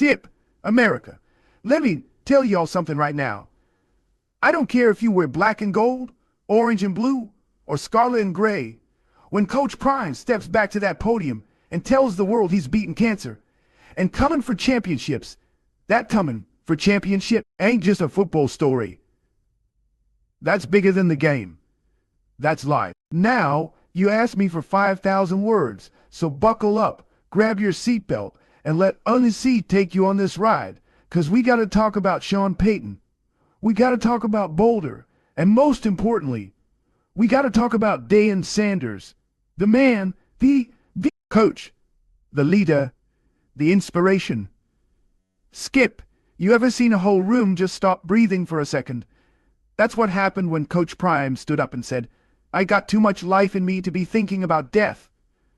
Tip, America. Let me tell y'all something right now. I don't care if you wear black and gold, orange and blue, or scarlet and gray. When Coach Prime steps back to that podium and tells the world he's beaten cancer and coming for championships, that coming for championship ain't just a football story. That's bigger than the game. That's life. Now, you asked me for 5,000 words, so buckle up, grab your seatbelt, and let Unsee take you on this ride, 'cause we gotta talk about Sean Payton. We gotta talk about Boulder, and most importantly, we gotta talk about Deion Sanders, the man, the coach, the leader, the inspiration. Skip, you ever seen a whole room just stop breathing for a second? That's what happened when Coach Prime stood up and said, "I got too much life in me to be thinking about death."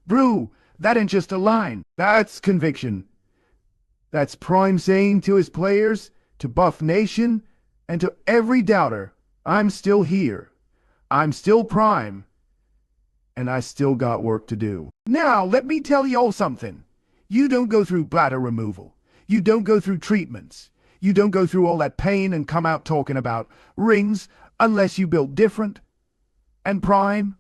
Brew, that ain't just a line. That's conviction. That's Prime saying to his players, to Buff Nation, and to every doubter, I'm still here. I'm still Prime. And I still got work to do. Now, let me tell you all something. You don't go through bladder removal. You don't go through treatments. You don't go through all that pain and come out talking about rings unless you built different. And Prime,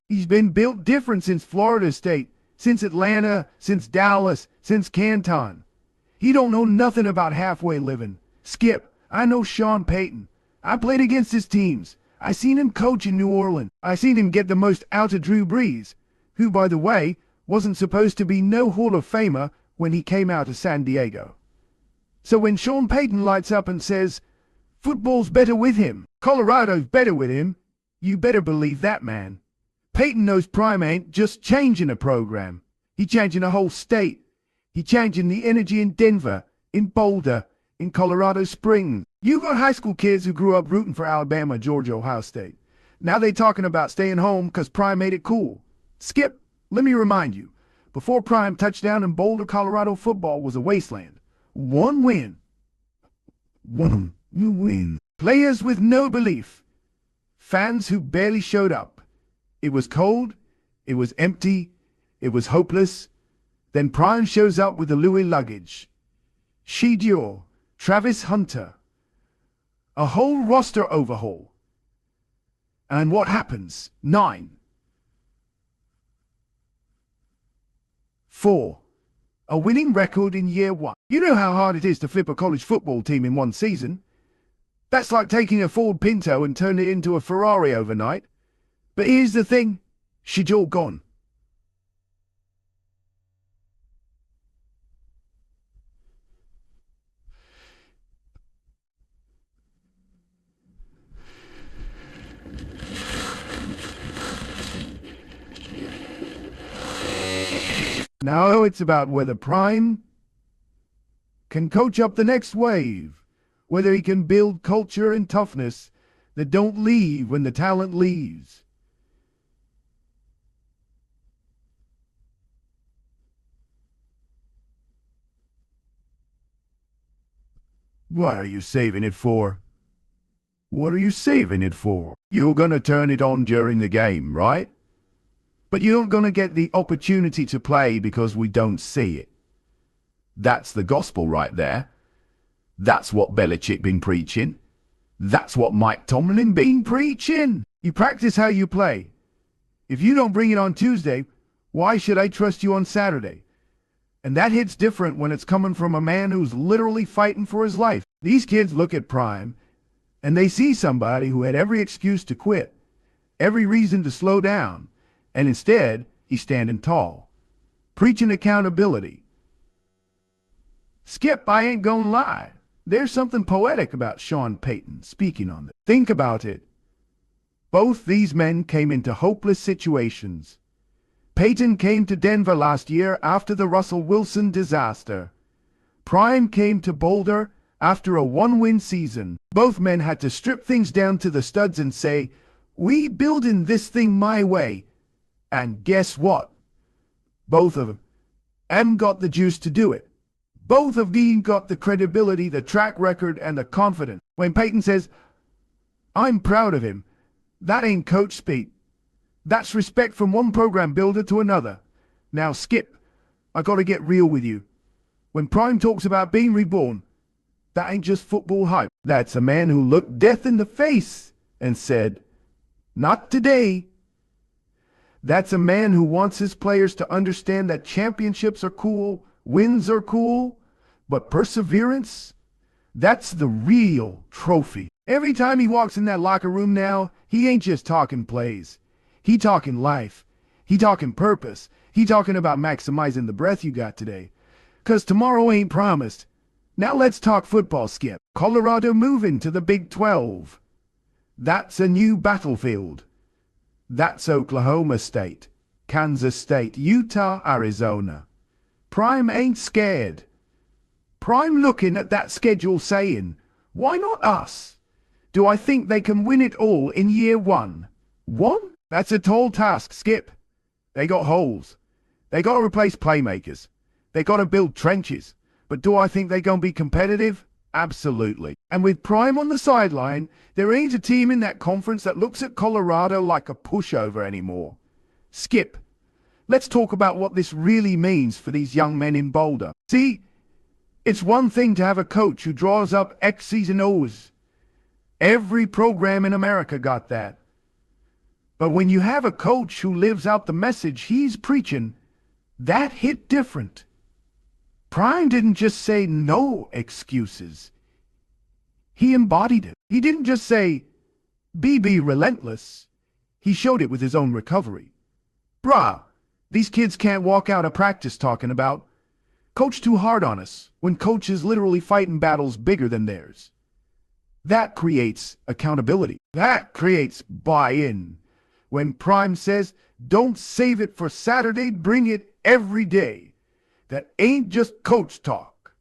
he's been built different since Florida State, since Atlanta, since Dallas, since Canton. He don't know nothing about halfway living. Skip, I know Sean Payton. I played against his teams. I seen him coach in New Orleans. I seen him get the most out of Drew Brees, who, by the way, wasn't supposed to be no Hall of Famer when he came out of San Diego. So when Sean Payton lights up and says, football's better with him, Colorado's better with him, you better believe that, man. Payton knows Prime ain't just changing a program. He changing a whole state. He changing the energy in Denver, in Boulder, in Colorado Springs. You got high school kids who grew up rooting for Alabama, Georgia, Ohio State. Now they talking about staying home because Prime made it cool. Skip, let me remind you, before Prime touchdown in Boulder, Colorado, football was a wasteland. One win. One win. Players with no belief. Fans who barely showed up. It was cold. It was empty. It was hopeless. Then Prime shows up with the Louis luggage. Dior, Travis Hunter. A whole roster overhaul. And what happens? 9. 4. A winning record in year 1. You know how hard it is to flip a college football team in one season. That's like taking a Ford Pinto and turning it into a Ferrari overnight. But here's the thing. She's all gone. Now it's about whether Prime can coach up the next wave, whether he can build culture and toughness that don't leave when the talent leaves. What are you saving it for? What are you saving it for? You're gonna turn it on during the game, right? But you're not going to get the opportunity to play because we don't see it. That's the gospel right there. That's what Belichick been preaching. That's what Mike Tomlin been preaching. You practice how you play. If you don't bring it on Tuesday, why should I trust you on Saturday? And that hits different when it's coming from a man who's literally fighting for his life. These kids look at Prime, and they see somebody who had every excuse to quit, every reason to slow down, and instead, he's standing tall, preaching accountability. Skip, I ain't gonna lie. There's something poetic about Sean Payton speaking on this. Think about it. Both these men came into hopeless situations. Payton came to Denver last year after the Russell Wilson disaster. Prime came to Boulder after a one-win season. Both men had to strip things down to the studs and say, we building this thing my way. And guess what? Both of them got the juice to do it. Both of them got the credibility, the track record, and the confidence. When Payton says, I'm proud of him, that ain't coach speak. That's respect from one program builder to another. Now, Skip, I gotta get real with you. When Prime talks about being reborn, that ain't just football hype. That's a man who looked death in the face and said, "Not today." That's a man who wants his players to understand that championships are cool, wins are cool, but perseverance, that's the real trophy. Every time he walks in that locker room now, he ain't just talking plays. He talking life. He talking purpose. He talking about maximizing the breath you got today. 'Cause tomorrow ain't promised. Now let's talk football, Skip. Colorado moving to the Big 12. That's a new battlefield. That's Oklahoma State, Kansas State, Utah, Arizona. Prime ain't scared. Prime looking at that schedule saying, why not us? Do I think they can win it all in year one? One? That's a tall task, Skip. They got holes. They got to replace playmakers. They got to build trenches. But do I think they're going to be competitive? Absolutely. And with Prime on the sideline, there ain't a team in that conference that looks at Colorado like a pushover anymore. Skip, let's talk about what this really means for these young men in Boulder. See, it's one thing to have a coach who draws up X's and O's. Every program in America got that. But when you have a coach who lives out the message he's preaching, that hit different. Prime didn't just say no excuses. He embodied it. He didn't just say, be relentless. He showed it with his own recovery. Bruh, these kids can't walk out of practice talking about, coach too hard on us, when coach is literally fighting battles bigger than theirs. That creates accountability. That creates buy-in. When Prime says, don't save it for Saturday, bring it every day. That ain't just coach talk.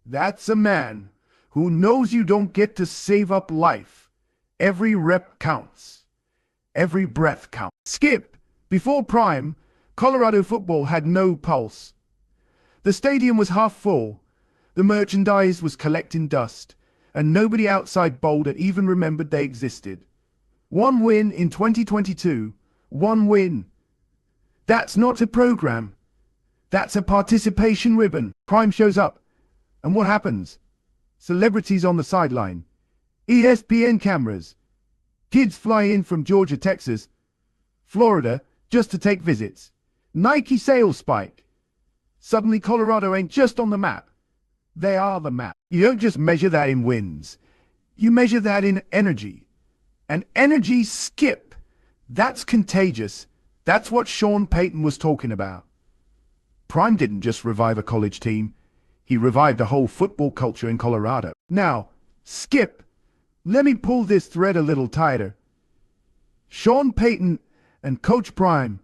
That's a man who knows you don't get to save up life. Every rep counts. Every breath counts. Skip, before Prime, Colorado football had no pulse. The stadium was half full. The merchandise was collecting dust. And nobody outside Boulder even remembered they existed. One win in 2022. One win. That's not a program. That's a participation ribbon. Prime shows up. And what happens? Celebrities on the sideline. ESPN cameras. Kids fly in from Georgia, Texas, Florida, just to take visits. Nike sales spike. Suddenly Colorado ain't just on the map. They are the map. You don't just measure that in wins. You measure that in energy. And energy, Skip. That's contagious. That's what Sean Payton was talking about. Prime didn't just revive a college team. He revived the whole football culture in Colorado. Now, Skip, let me pull this thread a little tighter. Sean Payton and Coach Prime,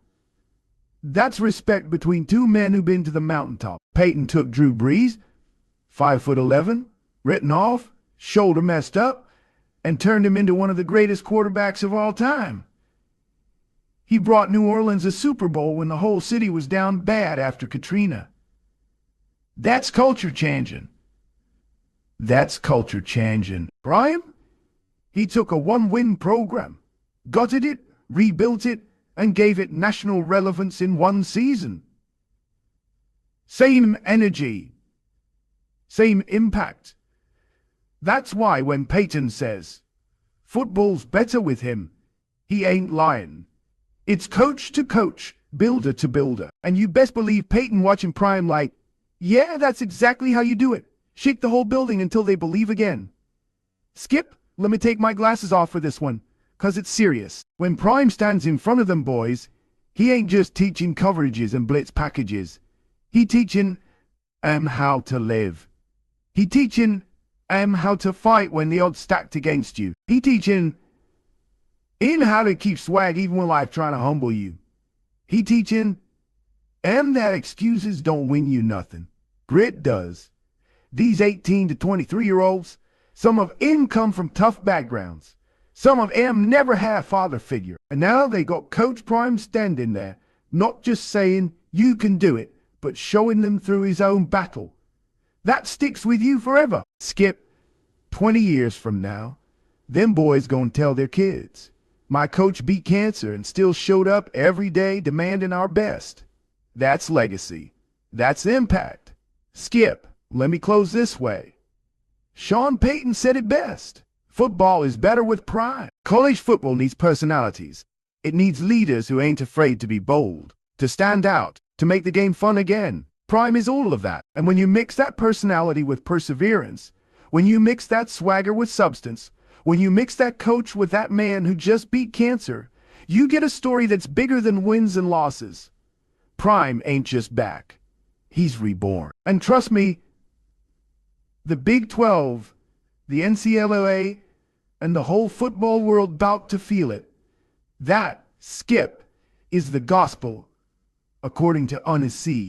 that's respect between two men who've been to the mountaintop. Payton took Drew Brees, 5'11", written off, shoulder messed up, and turned him into one of the greatest quarterbacks of all time. He brought New Orleans a Super Bowl when the whole city was down bad after Katrina. That's culture changing. That's culture changing. Prime? He took a one-win program, gutted it, rebuilt it, and gave it national relevance in one season. Same energy. Same impact. That's why when Payton says, football's better with him, he ain't lying. It's coach to coach, builder to builder. And you best believe Payton watching Prime like, yeah, that's exactly how you do it. Shake the whole building until they believe again. Skip, let me take my glasses off for this one, 'cause it's serious. When Prime stands in front of them boys, he ain't just teaching coverages and blitz packages. He teaching how to live. He teaching how to fight when the odds stacked against you. He teaching how to keep swag even when life trying to humble you. He teaching that excuses don't win you nothing. Grit does. These 18 to 23-year-olds, some of them come from tough backgrounds. Some of them never had a father figure. And now they got Coach Prime standing there, not just saying, you can do it, but showing them through his own battle. That sticks with you forever. Skip, 20 years from now, them boys gonna tell their kids, my coach beat cancer and still showed up every day demanding our best. That's legacy. That's impact. Skip, Let me close this way. Sean Payton said it best. Football is better with prime. College football needs personalities. It needs leaders who ain't afraid to be bold, to stand out, to make the game fun again. Prime is all of that. And when you mix that personality with perseverance, when you mix that swagger with substance, when you mix that coach with that man who just beat cancer, you get a story that's bigger than wins and losses. Prime ain't just back. He's reborn. And trust me, the Big 12, the NCAA, and the whole football world bout to feel it. That, Skip, is the gospel according to Unsee.